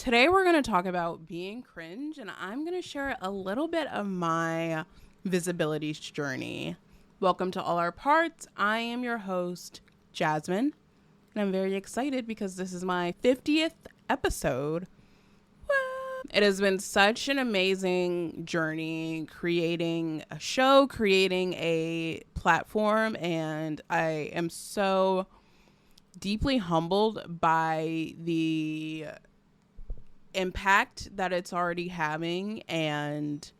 Today we're going to talk about being cringe, and I'm going to share a little bit of my visibility journey. Welcome to All Our Parts. I am your host, Jasmine, and I'm very excited because this is my 50th episode. It has been such an amazing journey creating a show, creating a platform, and I am so deeply humbled by the impact that it's already having and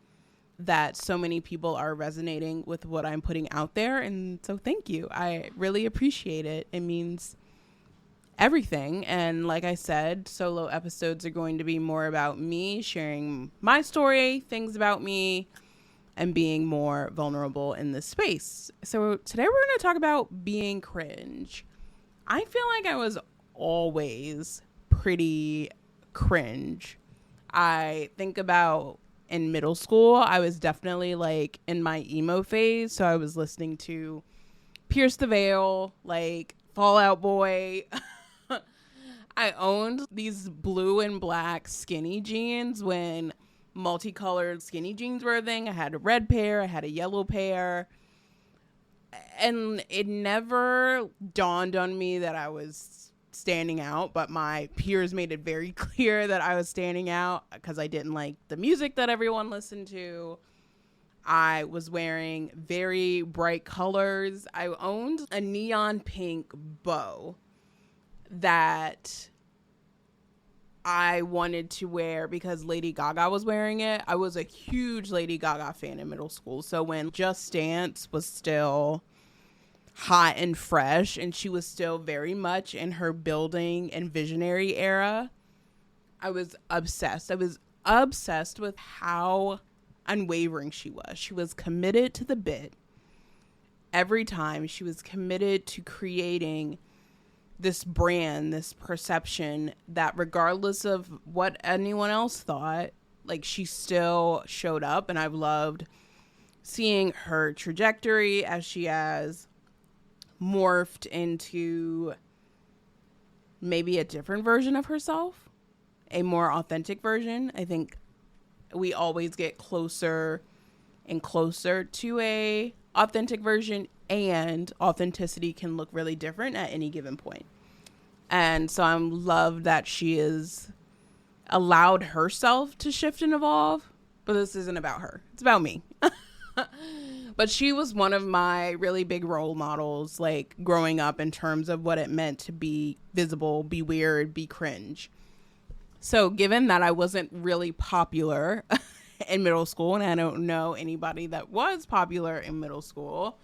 that so many people are resonating with what I'm putting out there. And so thank you. I really appreciate it. It means everything. And like I said, solo episodes are going to be more about me sharing my story, things about me, and being more vulnerable in this space. So today we're going to talk about being cringe. I feel like I was always pretty cringe. I think about in middle school, I was definitely like in my emo phase. So I was listening to Pierce the Veil, like Fall Out Boy. I owned these blue and black skinny jeans when multicolored skinny jeans were a thing. I had a red pair, I had a yellow pair. And it never dawned on me that I was standing out, but my peers made it very clear that I was standing out because I didn't like the music that everyone listened to. I was wearing very bright colors. I owned a neon pink bow that I wanted to wear because Lady Gaga was wearing it. I was a huge Lady Gaga fan in middle school. So when Just Dance was still hot and fresh and she was still very much in her building and visionary era, I was obsessed. I was obsessed with how unwavering she was. She was committed to the bit every time. She was committed to creating this brand, this perception that regardless of what anyone else thought, like she still showed up. And I've loved seeing her trajectory as she has morphed into maybe a different version of herself, a more authentic version. I think we always get closer and closer to a authentic version, and authenticity can look really different at any given point. And so I'm love that she is allowed herself to shift and evolve, but this isn't about her. It's about me. But she was one of my really big role models, like growing up, in terms of what it meant to be visible, be weird, be cringe. So given that I wasn't really popular in middle school, and I don't know anybody that was popular in middle school,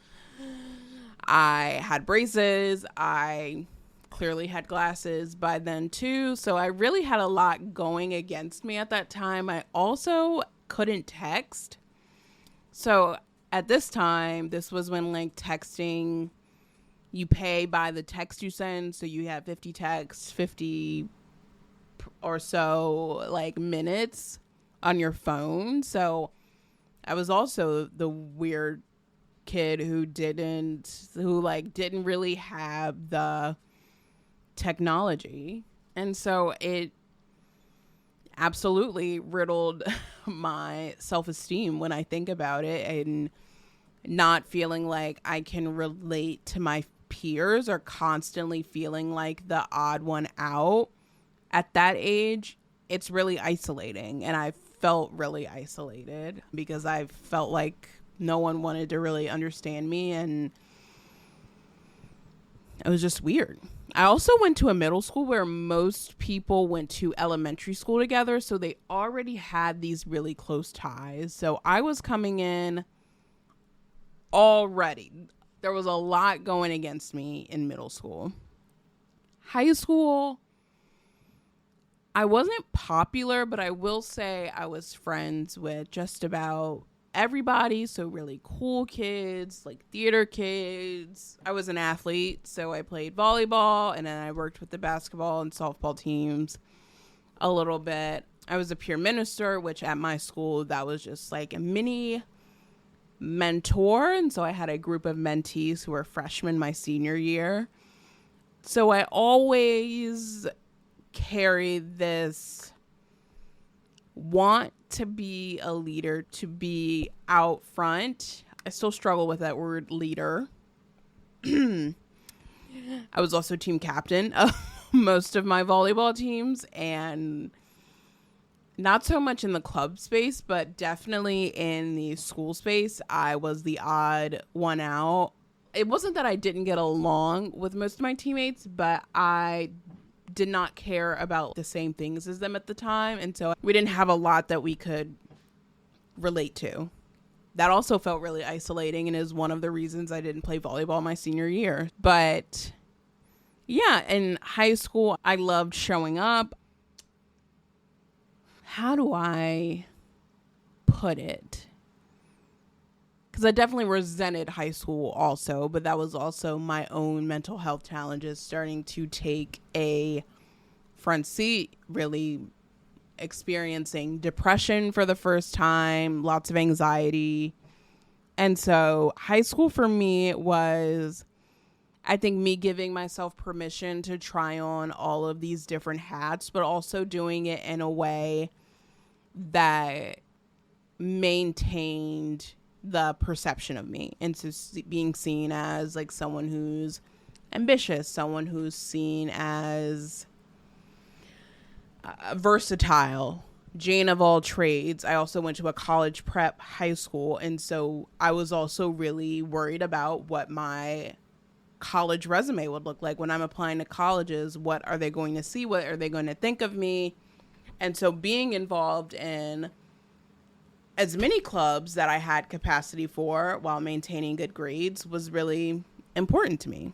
I had braces. I clearly had glasses by then too. So I really had a lot going against me at that time. I also couldn't text. So at this time, this was when like texting, you pay by the text you send. So you have 50 texts, 50 or so like minutes on your phone. So I was also the weird kid who didn't really have the technology. And so it absolutely riddled my self-esteem when I think about it, and not feeling like I can relate to my peers or constantly feeling like the odd one out. At that age, it's really isolating, and I felt really isolated because I felt like no one wanted to really understand me, and it was just weird. I also went to a middle school where most people went to elementary school together, so they already had these really close ties. So I was coming in already. There was a lot going against me in middle school. High school, I wasn't popular, but I will say I was friends with just about everybody. So really cool kids, like theater kids. I was an athlete, so I played volleyball, and then I worked with the basketball and softball teams a little bit. I was a peer minister, which at my school, that was just like a mini mentor. And so I had a group of mentees who were freshmen my senior year. So I always carried this want to be a leader, to be out front. I still struggle with that word leader. I was also team captain of most of my volleyball teams, and not so much in the club space, but definitely in the school space. I was the odd one out. It wasn't that I didn't get along with most of my teammates, but I did not care about the same things as them at the time. And so we didn't have a lot that we could relate to. That also felt really isolating and is one of the reasons I didn't play volleyball my senior year. But yeah, in high school, I loved showing up. How do I put it? Because I definitely resented high school also, but that was also my own mental health challenges starting to take a front seat, really experiencing depression for the first time, lots of anxiety. And so high school for me was, I think, me giving myself permission to try on all of these different hats, but also doing it in a way that maintained the perception of me, and so being seen as like someone who's ambitious, someone who's seen as versatile, Jane of all trades. I also went to a college prep high school, and so I was also really worried about what my college resume would look like when I'm applying to colleges. What are they going to see? What are they going to think of me? And so being involved in as many clubs that I had capacity for while maintaining good grades was really important to me.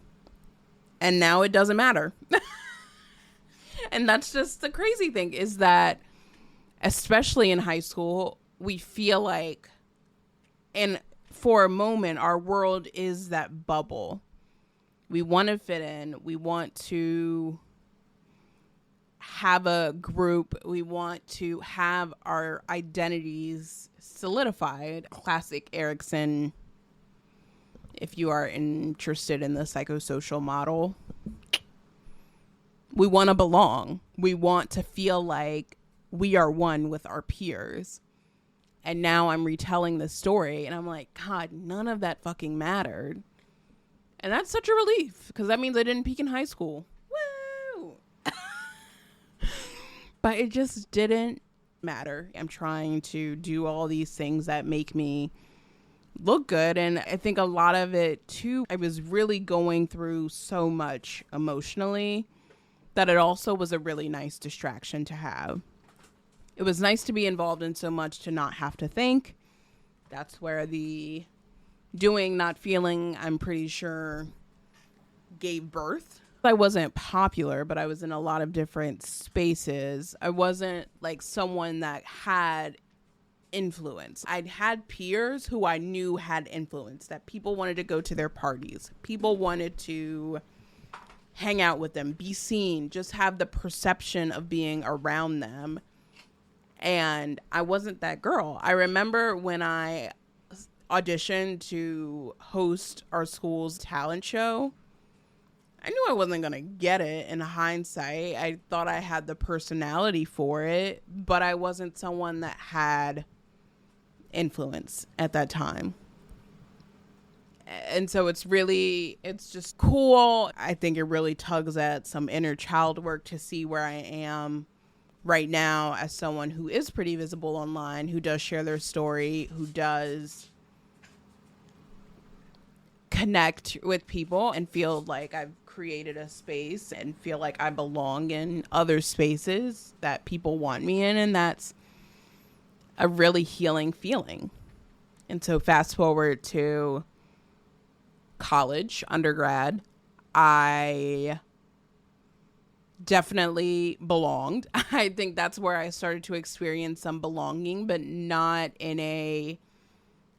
And now it doesn't matter. And that's just the crazy thing, is that especially in high school, we feel like, and for a moment, our world is that bubble. We want to fit in. We want to have a group. We want to have our identities solidified. Classic Erikson, if you are interested in the psychosocial model. We want to belong. We want to feel like we are one with our peers. And now I'm retelling the story and I'm like, God, none of that fucking mattered. And that's such a relief, because that means I didn't peak in high school. Woo! But it just didn't matter. I'm trying to do all these things that make me look good. And I think a lot of it too, I was really going through so much emotionally that it also was a really nice distraction to have. It was nice to be involved in so much to not have to think. That's where the doing, not feeling, I'm pretty sure, gave birth. I wasn't popular, but I was in a lot of different spaces. I wasn't like someone that had influence. I'd had peers who I knew had influence, that people wanted to go to their parties. People wanted to hang out with them, be seen, just have the perception of being around them. And I wasn't that girl. I remember when I auditioned to host our school's talent show, I knew I wasn't going to get it in hindsight. I thought I had the personality for it, but I wasn't someone that had influence at that time. And so it's just cool. I think it really tugs at some inner child work to see where I am right now as someone who is pretty visible online, who does share their story, who does connect with people and feel like I've created a space and feel like I belong in other spaces that people want me in. And that's a really healing feeling. And so fast forward to college, undergrad, I definitely belonged. I think that's where I started to experience some belonging, but not in a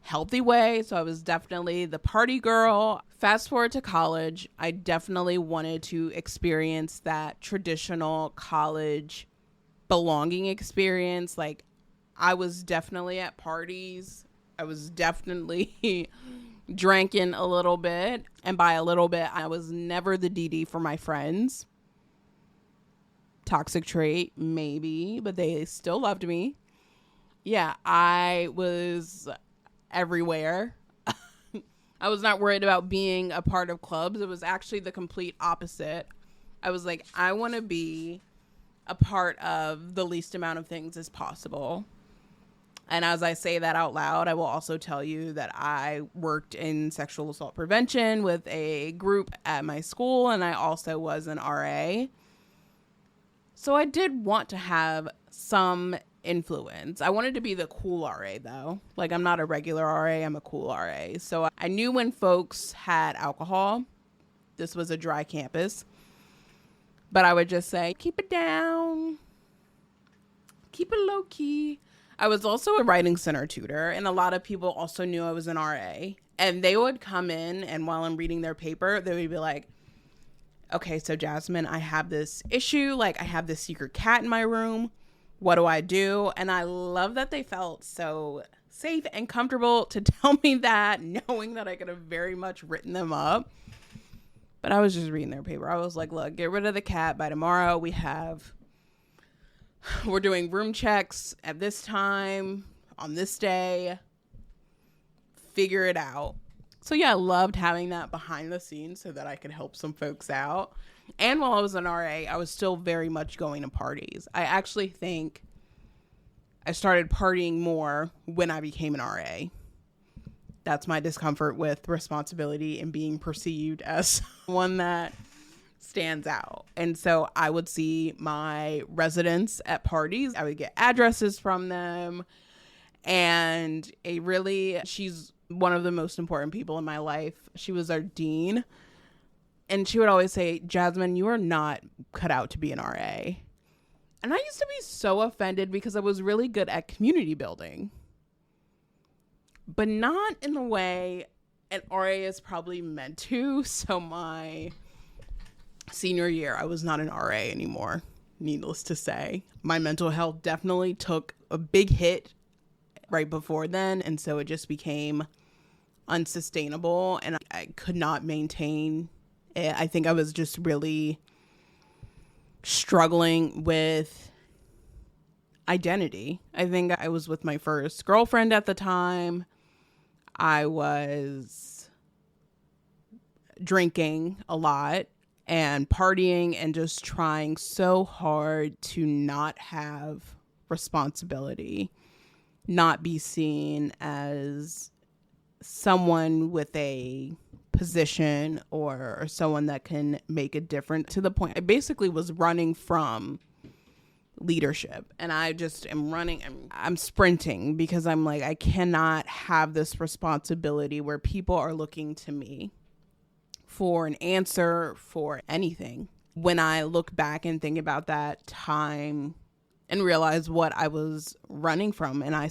healthy way. So I was definitely the party girl. Fast forward to college, I definitely wanted to experience that traditional college belonging experience. Like, I was definitely at parties. I was definitely drinking a little bit. And by a little bit, I was never the DD for my friends. Toxic trait, maybe, but they still loved me. Yeah, I was everywhere. I was not worried about being a part of clubs. It was actually the complete opposite. I was like, I want to be a part of the least amount of things as possible. And as I say that out loud, I will also tell you that I worked in sexual assault prevention with a group at my school, and I also was an RA. So I did want to have some influence. I wanted to be the cool RA though. Like, I'm not a regular RA, I'm a cool RA. So I knew when folks had alcohol, this was a dry campus, but I would just say, keep it down, keep it low key. I was also a writing center tutor, and a lot of people also knew I was an RA. And they would come in, and while I'm reading their paper, they would be like, okay, so Jasmine, I have this issue. Like, I have this secret cat in my room. What do I do? And I love that they felt so safe and comfortable to tell me that, knowing that I could have very much written them up. But I was just reading their paper. I was like, look, get rid of the cat. By tomorrow, we're doing room checks at this time, on this day. Figure it out. So yeah, I loved having that behind the scenes so that I could help some folks out. And while I was an RA, I was still very much going to parties. I actually think I started partying more when I became an RA. That's my discomfort with responsibility and being perceived as one that stands out. And so I would see my residents at parties. I would get addresses from them. And she's one of the most important people in my life. She was our dean. And she would always say, Jasmine, you are not cut out to be an RA. And I used to be so offended because I was really good at community building, but not in the way an RA is probably meant to. So my senior year, I was not an RA anymore, needless to say. My mental health definitely took a big hit right before then, and so it just became unsustainable, and I could not maintain it. I think I was just really struggling with identity. I think I was with my first girlfriend at the time. I was drinking a lot and partying and just trying so hard to not have responsibility, not be seen as someone with a position or someone that can make a difference, to the point I basically was running from leadership. And I just am running, I'm sprinting, because I'm like, I cannot have this responsibility where people are looking to me for an answer for anything. When I look back and think about that time and realize what I was running from, and I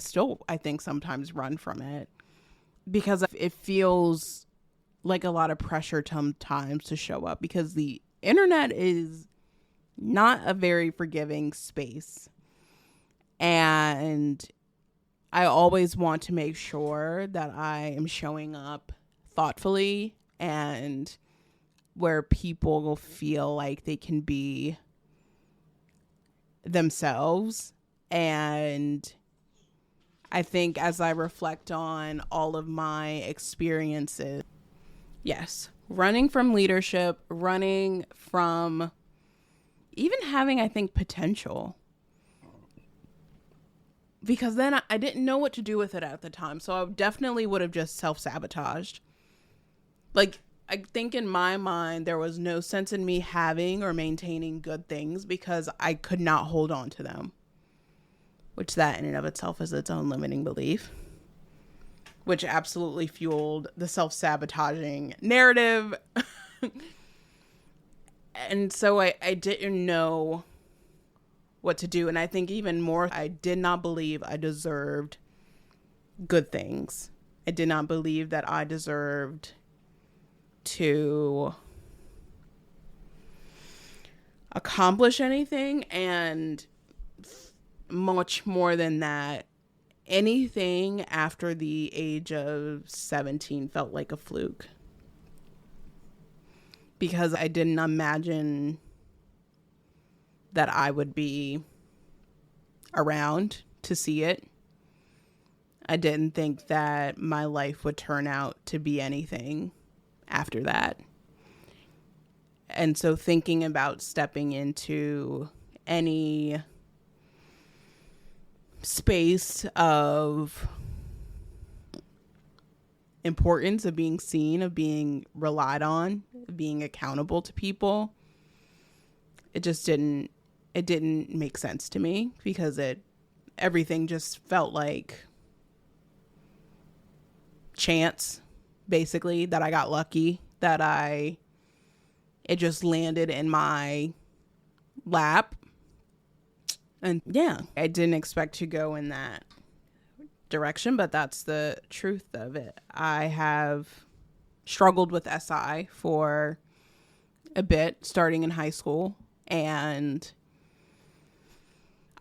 think sometimes run from it, because it feels like a lot of pressure sometimes to show up, because the internet is not a very forgiving space. And I always want to make sure that I am showing up thoughtfully and where people will feel like they can be themselves. And I think as I reflect on all of my experiences, yes, running from leadership, running from even having, I think, potential. Because then I didn't know what to do with it at the time. So I definitely would have just self-sabotaged. Like, I think in my mind, there was no sense in me having or maintaining good things because I could not hold on to them. Which that in and of itself is its own limiting belief. Which absolutely fueled the self-sabotaging narrative. And so I didn't know what to do. And I think even more, I did not believe I deserved good things. I did not believe that I deserved to accomplish anything. And much more than that, anything after the age of 17 felt like a fluke. Because I didn't imagine that I would be around to see it. I didn't think that my life would turn out to be anything after that. And so thinking about stepping into any space of importance, of being seen, of being relied on, being accountable to people, it didn't make sense to me, because everything just felt like chance, basically, that I got lucky, that it just landed in my lap. And yeah, I didn't expect to go in that direction, but that's the truth of it. I have struggled with SI for a bit, starting in high school, and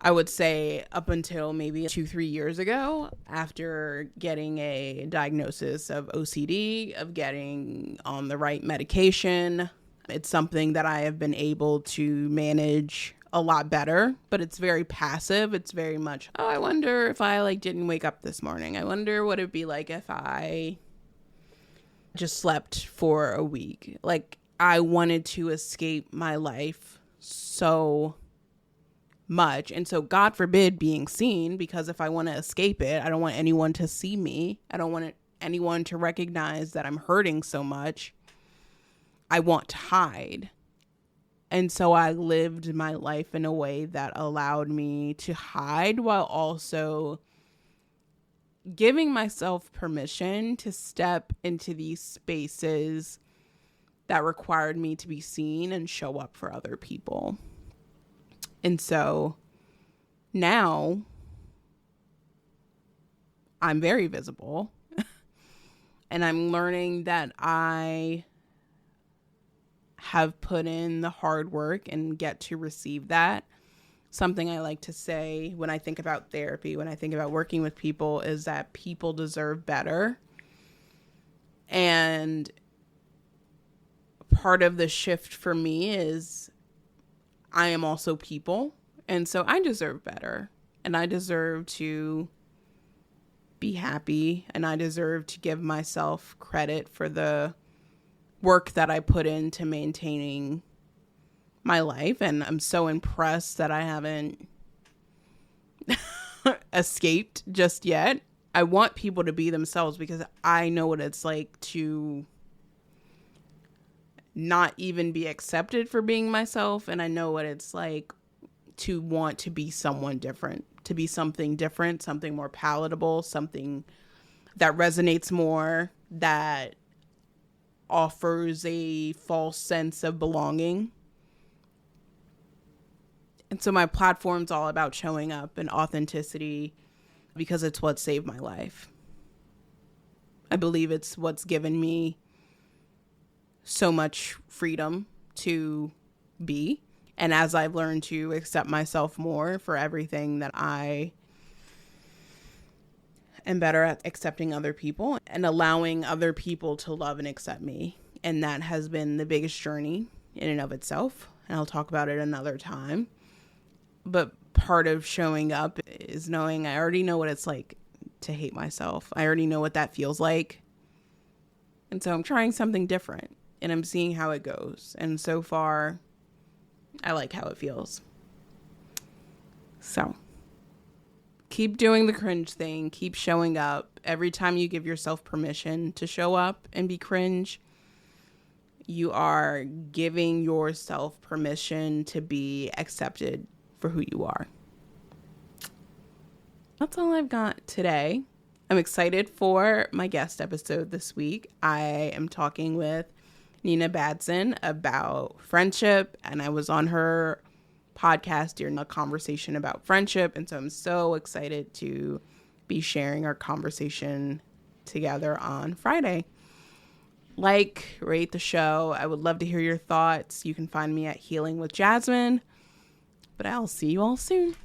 I would say up until maybe 2-3 years ago, after getting a diagnosis of OCD, of getting on the right medication, it's something that I have been able to manage a lot better, but it's very passive. It's very much, oh, I wonder if I didn't wake up this morning. I wonder what it'd be like if I just slept for a week. I wanted to escape my life so much. And so God forbid being seen, because if I want to escape it, I don't want anyone to see me. I don't want anyone to recognize that I'm hurting so much. I want to hide. And so I lived my life in a way that allowed me to hide, while also giving myself permission to step into these spaces that required me to be seen and show up for other people. And so now I'm very visible, and I'm learning that I have put in the hard work and get to receive that. Something I like to say when I think about therapy, when I think about working with people, is that people deserve better. And part of the shift for me is I am also people. And so I deserve better, and I deserve to be happy, and I deserve to give myself credit for the work that I put into maintaining my life. And I'm so impressed that I haven't escaped just yet. I want people to be themselves, because I know what it's like to not even be accepted for being myself. And I know what it's like to want to be someone different, to be something different, something more palatable, something that resonates more, that offers a false sense of belonging. And so my platform's all about showing up and authenticity, because it's what saved my life. I believe it's what's given me so much freedom to be. And as I've learned to accept myself more for everything that I am better at accepting other people and allowing other people to love and accept me. And that has been the biggest journey in and of itself. And I'll talk about it another time. But part of showing up is knowing I already know what it's like to hate myself. I already know what that feels like. And so I'm trying something different, and I'm seeing how it goes. And so far, I like how it feels. So keep doing the cringe thing. Keep showing up. Every time you give yourself permission to show up and be cringe, you are giving yourself permission to be accepted for who you are. That's all I've got today. I'm excited for my guest episode this week. I am talking with Nina Badson about friendship, and I was on her podcast during a conversation about friendship, and so I'm so excited to be sharing our conversation together on Friday. Rate the show. I would love to hear your thoughts. You can find me at Healing with Jasmine, but I'll see you all soon.